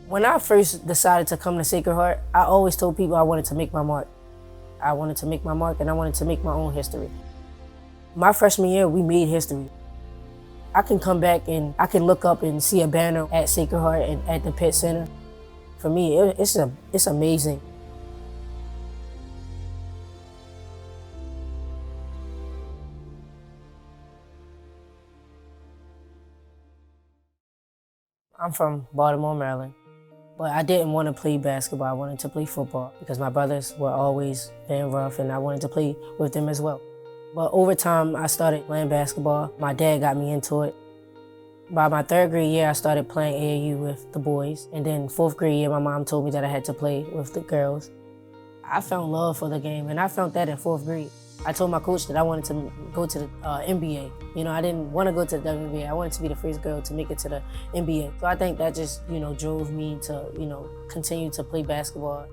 When I first decided to come to Sacred Heart, I always told people I wanted to make my mark. I wanted to make my mark and I wanted to make my own history. My freshman year, we made history. I can come back and I can look up and see a banner at Sacred Heart and at the Pitt Center. For me, it's amazing. I'm from Baltimore, Maryland, but I didn't want to play basketball. I wanted to play football because my brothers were always being rough and I wanted to play with them as well. But over time, I started playing basketball. My dad got me into it. By my third grade year, I started playing AAU with the boys. And then fourth grade year, my mom told me that I had to play with the girls. I found love for the game, and I found that in fourth grade. I told my coach that I wanted to go to the NBA. You know, I didn't want to go to the WNBA. I wanted to be the first girl to make it to the NBA. So I think that just, drove me to, continue to play basketball.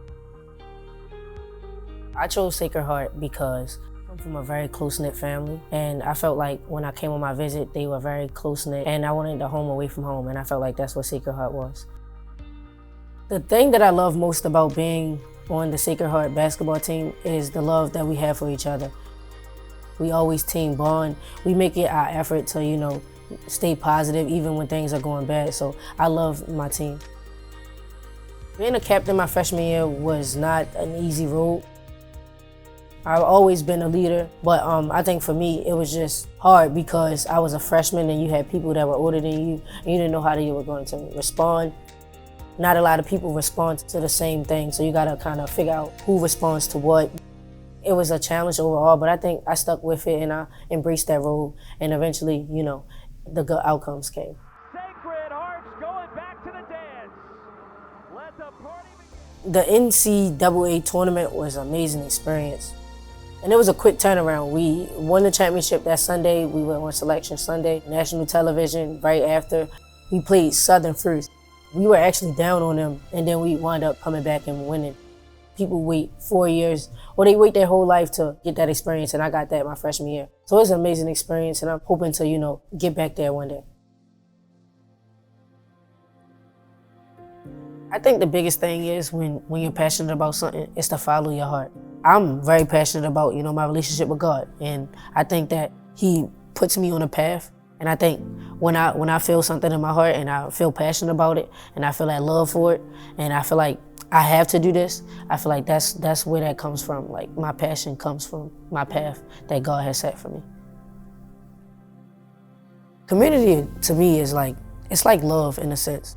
I chose Sacred Heart because I'm from a very close-knit family, and I felt like when I came on my visit, they were very close-knit, and I wanted a home away from home, and I felt like that's what Sacred Heart was. The thing that I love most about being on the Sacred Heart basketball team is the love that we have for each other. We always team bond. We make it our effort to, stay positive even when things are going bad. So I love my team. Being a captain my freshman year was not an easy road. I've always been a leader, but I think for me, it was just hard because I was a freshman and you had people that were older than you, and you didn't know how they were going to respond. Not a lot of people respond to the same thing, so you gotta kind of figure out who responds to what. It was a challenge overall, but I think I stuck with it and I embraced that role, and eventually, the good outcomes came. Sacred Heart's going back to the dance. Let the party begin. The NCAA tournament was an amazing experience. And it was a quick turnaround. We won the championship that Sunday. We went on selection Sunday, national television right after. We played Southern first. We were actually down on them, and then we wound up coming back and winning. People wait 4 years, or they wait their whole life to get that experience, and I got that my freshman year. So it's an amazing experience, and I'm hoping to, get back there one day. I think the biggest thing is when you're passionate about something, is to follow your heart. I'm very passionate about, my relationship with God, and I think that He puts me on a path. And I think when I feel something in my heart and I feel passionate about it and I feel that love for it and I feel like I have to do this, I feel like that's where that comes from. Like my passion comes from my path that God has set for me. Community to me is it's like love in a sense.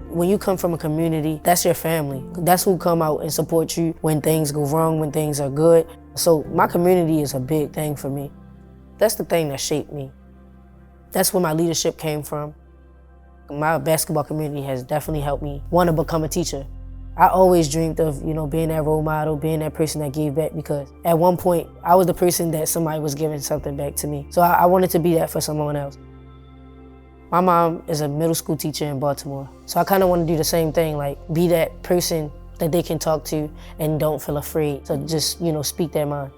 When you come from a community, that's your family. That's who come out and support you when things go wrong, when things are good. So my community is a big thing for me. That's the thing that shaped me. That's where my leadership came from. My basketball community has definitely helped me want to become a teacher. I always dreamed of, being that role model, being that person that gave back, because at one point, I was the person that somebody was giving something back to me. So I wanted to be that for someone else. My mom is a middle school teacher in Baltimore. So I kind of want to do the same thing, be that person that they can talk to and don't feel afraid to just, speak their mind.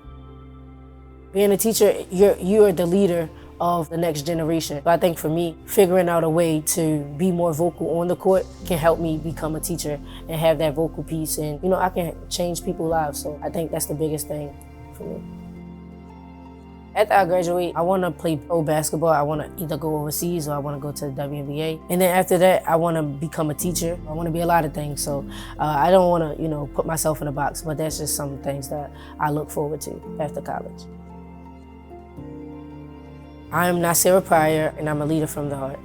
Being a teacher, you're the leader of the next generation. But I think for me, figuring out a way to be more vocal on the court can help me become a teacher and have that vocal piece. And, I can change people's lives. So I think that's the biggest thing for me. After I graduate, I want to play pro basketball. I want to either go overseas or I want to go to the WNBA. And then after that, I want to become a teacher. I want to be a lot of things. So I don't want to, put myself in a box, but that's just some things that I look forward to after college. I am Ny'Ceara Pryor, and I'm a leader from the heart.